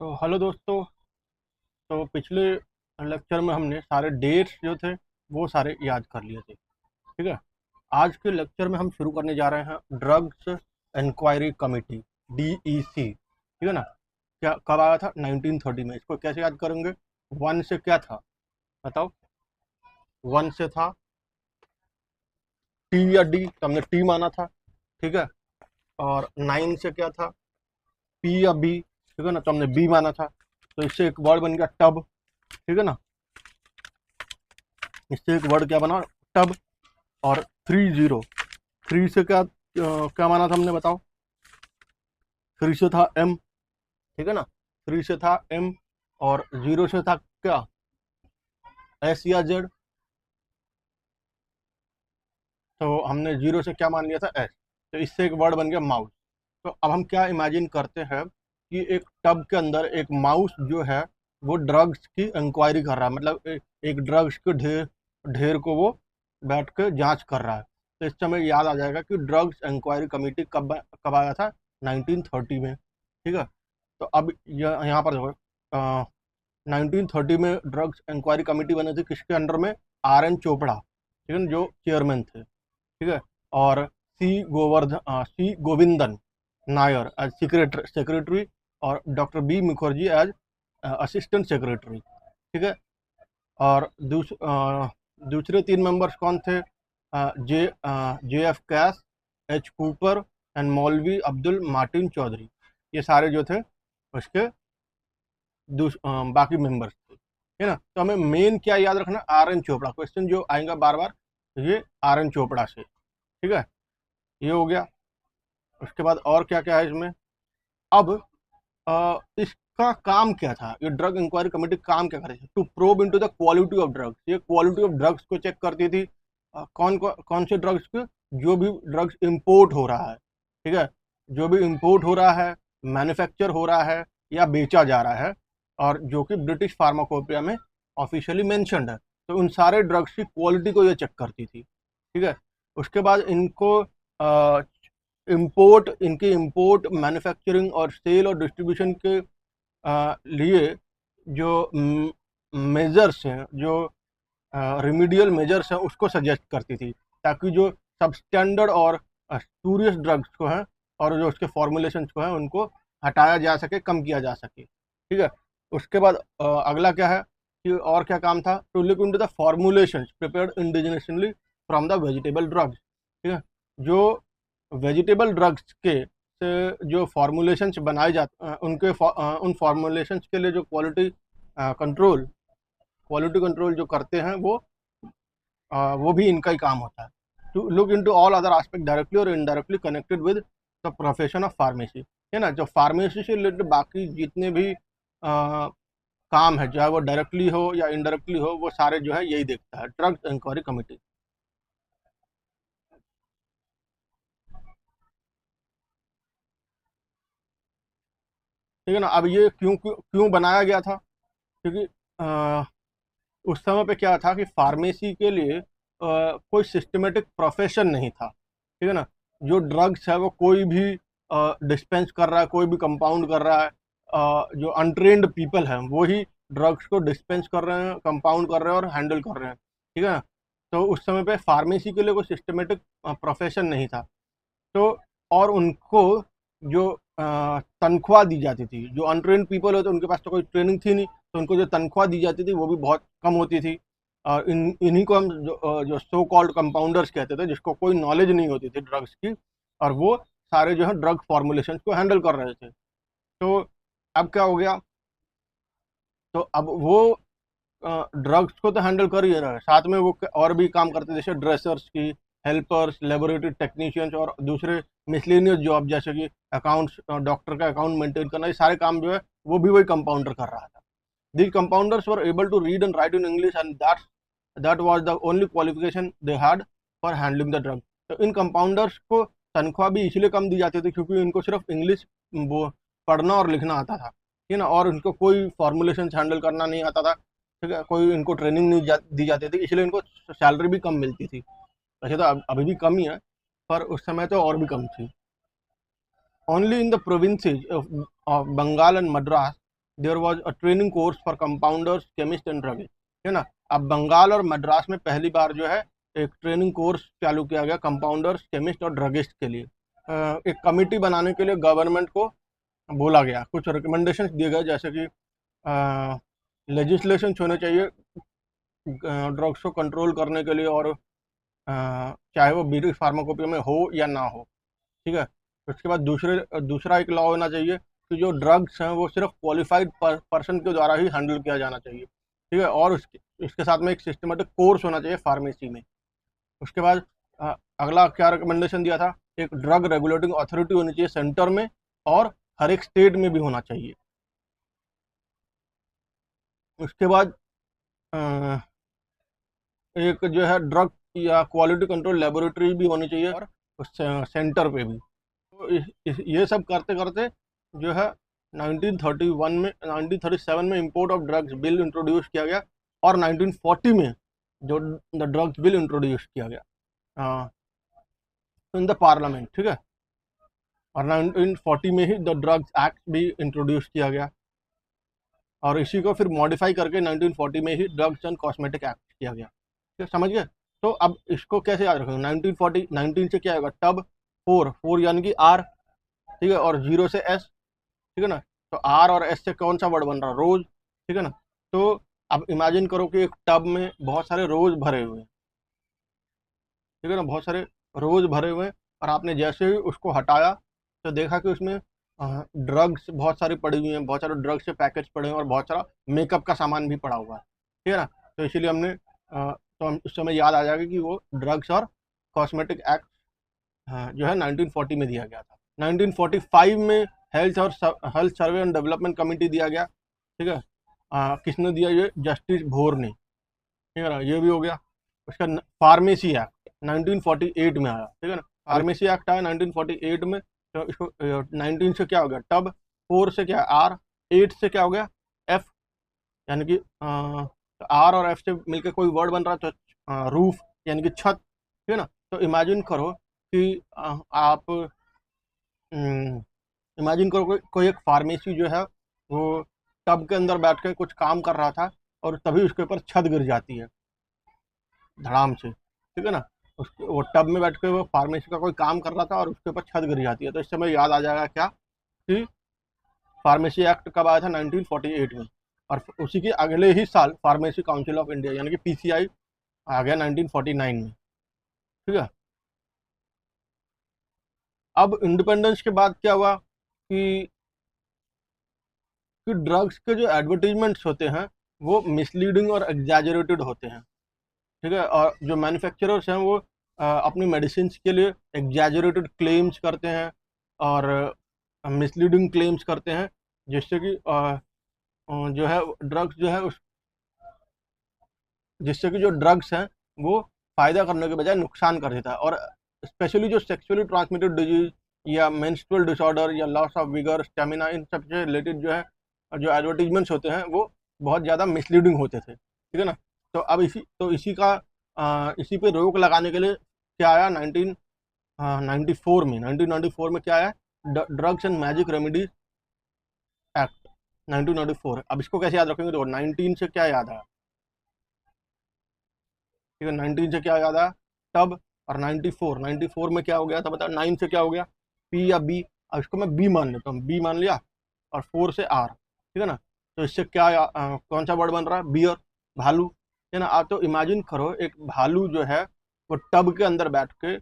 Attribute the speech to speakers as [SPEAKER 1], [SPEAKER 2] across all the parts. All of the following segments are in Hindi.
[SPEAKER 1] तो हेलो दोस्तों। तो पिछले लेक्चर में हमने सारे डेट्स जो थे वो सारे याद कर लिए थे। ठीक है। आज के लेक्चर में हम शुरू करने जा रहे हैं ड्रग्स इंक्वायरी कमेटी, DEC। ठीक है ना। क्या कब आया था? 1930 में। इसको कैसे याद करेंगे? वन से क्या था बताओ? वन से था टी या डी, तो हमने टी माना था। ठीक है। और नाइन से क्या था? पी या बी। ठीक है ना, तो हमने बी माना था। तो इससे एक वर्ड बन गया टब। ठीक है ना। इससे एक वर्ड क्या बना? टब। और 30, थ्री से क्या माना था हमने बताओ? थ्री से था एम। ठीक है ना। थ्री से था एम। और जीरो से था क्या? एस या जेड। तो हमने जीरो से क्या मान लिया था? एस। तो इससे एक वर्ड बन गया माउस। तो अब हम क्या इमेजिन करते हैं कि एक टब के अंदर एक माउस जो है वो ड्रग्स की इंक्वायरी कर रहा है, मतलब एक ड्रग्स के ढेर ढेर को वो बैठ के जांच कर रहा है। तो इस समय याद आ जाएगा कि ड्रग्स इंक्वायरी कमेटी कब कब आया था? 1930 में। ठीक है। तो अब यहाँ पर देखो, 1930 में ड्रग्स इंक्वायरी कमेटी बनी थी। किसके अंडर में? RN चोपड़ा। ठीक है ना, जो चेयरमैन थे। ठीक है। और C Govindan Nair as secretary, और doctor B Mukherjee as assistant secretary. ठीक है। और दूसरे तीन मेंबर्स कौन थे? JF Case, H Cooper and Maulvi Abdul Martin Chaudhary. ये सारे जो थे उसके बाकी मेंबर्स थे। है ना। तो हमें मेन क्या याद रखना? RN चोपड़ा। क्वेश्चन जो आएगा बार बार, ये RN चोपड़ा से। ठीक है। ये हो गया। उसके बाद और क्या क्या है इसमें? अब इसका काम क्या था? ये ड्रग इंक्वायरी कमेटी काम क्या करती थी? To probe into the quality of drugs. ये क्वालिटी ऑफ ड्रग्स को चेक करती थी। कौन से ड्रग्स के? जो भी ड्रग्स इंपोर्ट हो रहा है। ठीक है। जो भी इंपोर्ट हो रहा है, मैन्युफैक्चर हो रहा है या बेचा जा रहा है, और जो कि ब्रिटिश फार्माकोपिया में ऑफिशियली मेंशन्ड है, तो उन सारे ड्रग्स की क्वालिटी को ये चेक करती थी। ठीक है। उसके बाद इनको इंपोर्ट, मैन्युफैक्चरिंग और सेल और डिस्ट्रीब्यूशन के लिए जो मेजर्स हैं, जो रिमीडियल मेजर्स हैं, उसको सजेस्ट करती थी, ताकि जो सब स्टैंडर्ड और स्पूरियस ड्रग्स को हैं और जो उसके फॉर्मुलेशंस को हैं उनको हटाया जा सके, कम किया जा सके। ठीक है। उसके बाद अगला क्या है कि और क्या काम था? To look into the formulations prepared indigenously from the vegetable drugs. ठीक है। जो वेजिटेबल ड्रग्स के से जो फॉर्मुलेशंस बनाए जाते उन फॉर्मुलेशंस के लिए जो क्वालिटी कंट्रोल जो करते हैं वो भी इनका ही काम होता है। To look into all other aspect directly और indirectly connected with the profession of pharmacy. है ना। जो फार्मेसी से रिलेटेड बाकी जितने भी काम है, चाहे वो डायरेक्टली हो या इनडायरेक्टली हो, वो सारे जो है यही देखता है, ड्रग्स इंक्वायरी कमेटी। ठीक है ना। अब ये क्यों क्यों क्यों बनाया गया था? क्योंकि उस समय पे क्या था कि फार्मेसी के लिए कोई सिस्टमेटिक प्रोफेशन नहीं था। ठीक है ना। जो ड्रग्स है वो कोई भी डिस्पेंस कर रहा है, कोई भी कंपाउंड कर रहा है। जो अनट्रेन्ड पीपल हैं वो ही ड्रग्स को डिस्पेंस कर रहे हैं, कंपाउंड कर रहे हैं और हैंडल कर रहे हैं। ठीक है ना। तो उस समय पे फार्मेसी के लिए कोई सिस्टमेटिक प्रोफेशन नहीं था। तो और उनको जो तनख्वाह दी जाती थी, जो अनट्रेन्ड पीपल होते उनके पास तो कोई ट्रेनिंग थी नहीं, तो उनको जो तनख्वाह दी जाती थी वो भी बहुत कम होती थी। और इन्हीं को हम जो सो कॉल्ड कंपाउंडर्स कहते थे, जिसको कोई नॉलेज नहीं होती थी ड्रग्स की, और वो सारे जो है ड्रग फॉर्मुलेशन को हैंडल कर रहे थे। तो अब क्या हो गया? तो अब वो ड्रग्स को तो हैंडल कर ही रहा है, साथ में वो और भी काम करते, जैसे ड्रेसर्स की, हेल्पर्स, लेबोरेटरी टेक्नीशियंस और दूसरे मिसलेनियस जॉब, जैसे कि अकाउंट्स, डॉक्टर का अकाउंट मेंटेन करना, ये सारे काम जो है वो भी वही कंपाउंडर कर रहा था। The compounders were able to read and write in English, and that was the only qualification they had for handling the drug. तो इन कंपाउंडर्स को तनख्वाह भी इसलिए कम दी जाती थी क्योंकि इनको सिर्फ इंग्लिश पढ़ना और लिखना आता था। ठीक है ना। और इनको कोई फॉर्मुलेशन हैंडल करना नहीं आता था। ठीक है। कोई इनको ट्रेनिंग नहीं दी जाती थी, इसलिए इनको सैलरी भी कम मिलती थी। वैसे तो अभी भी कम ही है, पर उस समय तो और भी कम थी। Only in the provinces of Bengal and Madras there was a training course for compounders, chemist and druggist, है ना। अब बंगाल और मद्रास में पहली बार जो है एक ट्रेनिंग कोर्स चालू किया गया कंपाउंडर्स, केमिस्ट और ड्रगिस्ट के लिए। एक कमेटी बनाने के लिए गवर्नमेंट को बोला गया, कुछ रिकमेंडेशंस दिए गए, जैसे कि लेजिस्लेशन होने चाहिए ड्रग्स को कंट्रोल करने के लिए, और चाहे वो बीड़ी फार्माकोपिया में हो या ना हो, ठीक है। उसके बाद दूसरा एक लॉ होना चाहिए कि जो ड्रग्स हैं वो सिर्फ क्वालिफाइड पर्सन के द्वारा ही हैंडल किया जाना चाहिए, ठीक है। और इसके साथ में एक सिस्टमेटिक कोर्स होना चाहिए फार्मेसी में। उसके बाद अगला क्या रिकमेंडेशन दिया था, एक ड्रग रेगुलेटिंग अथॉरिटी होनी चाहिए सेंटर में, और हर एक स्टेट में भी होना चाहिए। उसके बाद एक जो है ड्रग या क्वालिटी कंट्रोल लेबोरेटरी भी होनी चाहिए, और सेंटर पे भी। तो ये सब करते करते जो है 1937 में import of drugs bill introduce किया गया, और 1940 में जो द ड्रग्स बिल इंट्रोड्यूस किया गया इन द पार्लियामेंट, ठीक है। और 1940 में ही द ड्रग्स एक्ट भी इंट्रोड्यूस किया गया, और इसी को फिर मॉडिफाई करके 1940 में ही ड्रग्स एंड कॉस्मेटिक एक्ट किया गया, ठीक है, समझ गए। तो अब इसको कैसे याद रखेंगे, 19 से क्या होगा, टब फोर यानी कि आर, ठीक है, और 0 से एस, ठीक है ना। तो आर और एस से कौन सा वर्ड बन रहा है, रोज, ठीक है ना। तो अब इमेजिन करो कि एक टब में बहुत सारे रोज भरे हुए हैं, ठीक है ना, बहुत सारे रोज भरे हुए हैं, और आपने जैसे ही उसको हटाया तो देखा कि उसमें ड्रग्स बहुत सारी पड़ी हुई हैं, बहुत सारे ड्रग्स के पैकेट्स पड़े हैं, और बहुत सारा मेकअप का सामान भी पड़ा हुआ है, ठीक है ना। तो इसीलिए हमने तो हम उस समय याद आ जाएगा कि वो ड्रग्स और कॉस्मेटिक एक्ट जो है 1940 में दिया गया था। 1945 में health survey and development committee दिया गया, ठीक है। किसने दिया, ये जस्टिस भोर ने, ठीक है ना, ये भी हो गया। उसका फार्मेसी एक्ट 1948 में आया, ठीक है ना। फार्मेसी एक्ट आया 1948 में, तो इसको 19 से क्या हो गया टब, 4 से क्या आर, 8 से क्या हो गया एफ, यानी कि आर और एफ से मिलकर कोई वर्ड बन रहा है, तो रूफ यानी कि छत, ठीक है ना। तो इमेजिन करो कि आप इमेजिन करो कोई एक फार्मेसी जो है वो टब के अंदर बैठ कर कुछ काम कर रहा था, और तभी उसके ऊपर छत गिर जाती है धड़ाम से, ठीक है ना। उसके वो टब में बैठ के वो फार्मेसी का कोई काम कर रहा था, और उसके ऊपर छत गिर जाती है, तो इस समय याद आ जाएगा क्या कि फार्मेसी एक्ट कब आया था, 1948 में। और उसी के अगले ही साल फार्मेसी काउंसिल ऑफ इंडिया यानी कि पीसीआई आ गया 1949 में, ठीक है। अब इंडिपेंडेंस के बाद क्या हुआ कि ड्रग्स के जो एडवर्टीजमेंट्स होते हैं वो मिसलीडिंग और एग्जैजरेटेड होते हैं, ठीक है। और जो मैन्युफैक्चरर्स हैं वो अपनी मेडिसिन के लिए एग्जैजरेटेड क्लेम्स करते हैं, और मिसलीडिंग क्लेम्स करते हैं, जिससे कि जो है ड्रग्स जो है उस जिससे कि जो ड्रग्स हैं वो फ़ायदा करने के बजाय नुकसान कर देता है। और स्पेशली जो सेक्सुअली ट्रांसमिटेड डिजीज या मेंस्ट्रुअल डिसऑर्डर या लॉस ऑफ विगर, स्टेमिना, इन सब से रिलेटेड जो है जो एडवर्टीजमेंट्स होते हैं वो बहुत ज़्यादा मिसलीडिंग होते थे, ठीक है ना। तो अब इसी पे रोक लगाने के लिए क्या आया 1994 में क्या आया, drugs and magic remedies act 1994। अब इसको कैसे याद रखेंगे, तो 19 से क्या याद आया, ठीक है, 19 से क्या याद आया टब, और 94 में क्या हो गया था बताओ, 9 से क्या हो गया पी या बी। अब इसको मैं बी मान लेता हूँ, बी मान लिया, और 4 से आर, ठीक है ना। तो इससे क्या कौन सा वर्ड बन रहा है, बियर, भालू, है ना। आप तो इमेजिन करो एक भालू जो है वो टब के अंदर बैठ के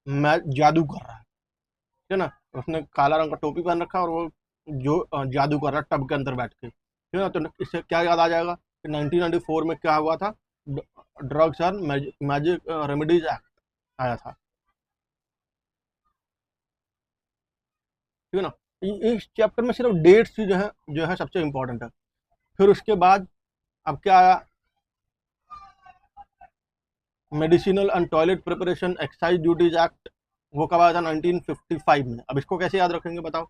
[SPEAKER 1] मैं जादू कर रहा है, ठीक है ना। उसने काला रंग का टोपी पहन रखा है, और वो जो जादू कर रहा है टब के अंदर बैठ के, ठीक है ना। तो इससे क्या याद आ जाएगा कि 1994 में क्या हुआ था, drugs and magic remedies act आया था, ठीक है ना। इस चैप्टर में सिर्फ डेट्स ही जो है सबसे इंपॉर्टेंट है। फिर उसके बाद अब क्या आया, medicinal and toilet preparation excise duties act, वो कब आया था 1955 में। अब इसको कैसे याद रखेंगे बताओ,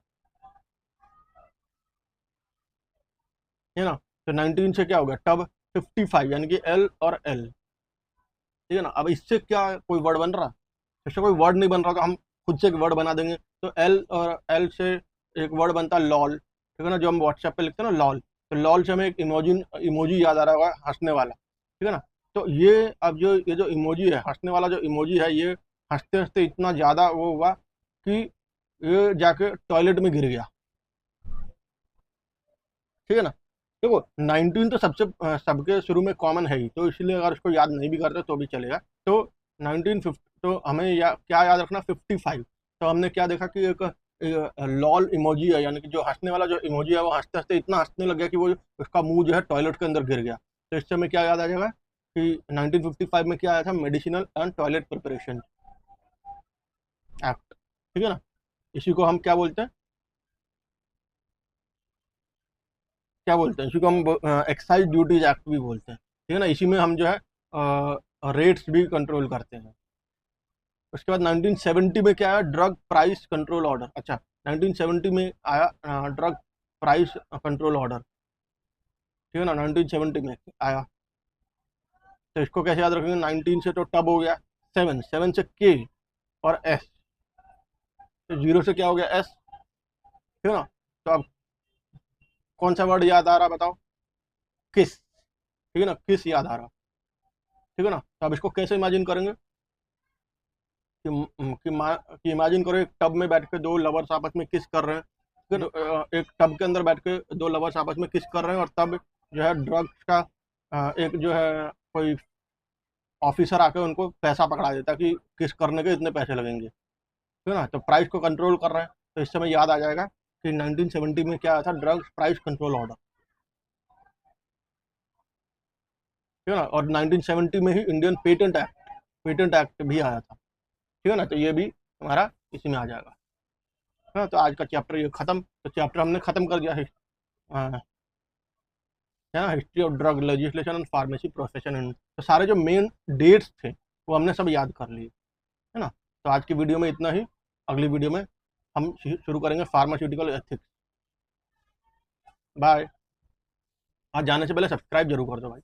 [SPEAKER 1] है ना। तो 19 से क्या हो गया टब, 55 यानी कि एल और एल, ठीक है ना। अब इससे क्या कोई वर्ड बन रहा, इससे कोई वर्ड नहीं बन रहा, तो हम खुद से एक वर्ड बना देंगे। तो एल और एल से एक वर्ड बनता है लॉल, ठीक ठीक है ना, जो हम व्हाट्सएप पे लिखते हैं ना लॉल, तो लॉल से हमें एक इमोजी याद आ रहा होगा, हंसने वाला, ठीक है ना। तो ये अब जो ये जो इमोजी है, हंसने वाला जो इमोजी है, ये हंसते हंसते इतना ज़्यादा वो हुआ कि ये जाके टॉयलेट में गिर गया, ठीक है ना। देखो 19 तो सबके शुरू में कॉमन है ही, तो इसलिए अगर उसको याद नहीं भी करते तो भी चलेगा। तो 1950, तो हमें क्या याद रखना, 55। तो हमने क्या देखा कि एक लॉल इमोजी है, यानी कि जो हंसने वाला जो इमोजी है वो हंसते हंसते इतना हंसने लग गया कि वो उसका मुंह जो है टॉयलेट के अंदर गिर गया। तो इससे हमें क्या याद आ जाएगा कि 1955 में क्या आया था, medicinal and toilet preparation act, ठीक है ना। इसी को हम क्या बोलते हैं, इसी को हम एक्साइज ड्यूटीज एक्ट भी बोलते हैं, ठीक है ना। इसी में हम जो है रेट्स भी कंट्रोल करते हैं। उसके बाद 1970 में क्या आया, ड्रग प्राइस कंट्रोल ऑर्डर। अच्छा, 1970 में आया ड्रग प्राइस कंट्रोल ऑर्डर, ठीक है ना, 1970 में आया। तो इसको कैसे याद रखेंगे, 19 से तो टब हो गया, 7 से के और एस, तो 0 से क्या हो गया, एस, ठीक है ना। तो अब कौन सा वर्ड याद आ रहा बताओ, किस, ठीक है ना, किस याद आ रहा, ठीक है ना। तो अब इसको कैसे इमेजिन करेंगे कि इमेजिन करो एक टब में बैठ के दो लवर्स आपस में किस कर रहे हैं, फिर एक टब के अंदर बैठ के दो लवर्स आपस में किस कर रहे हैं, और तब जो है ड्रग्स का एक जो है कोई ऑफिसर आके उनको पैसा पकड़ा देता कि किस करने के इतने पैसे लगेंगे, ठीक है ना। तो प्राइस को कंट्रोल कर रहे हैं, तो इस समय याद आ जाएगा कि 1970 में क्या आया था, ड्रग्स प्राइस कंट्रोल ऑर्डर, ठीक है ना। और 1970 में ही इंडियन पेटेंट एक्ट भी आया था, ठीक है ना। तो ये भी हमारा इसी में आ जाएगा, है ना। तो आज का चैप्टर ये खत्म, तो चैप्टर हमने खत्म कर दिया है, है ना, history of drug legislation and pharmacy profession in, तो सारे जो मेन डेट्स थे वो हमने सब याद कर लिए, है ना। तो आज की वीडियो में इतना ही, अगली वीडियो में हम शुरू करेंगे फार्मास्यूटिकल एथिक्स। बाय। आज जाने से पहले सब्सक्राइब जरूर कर दो भाई।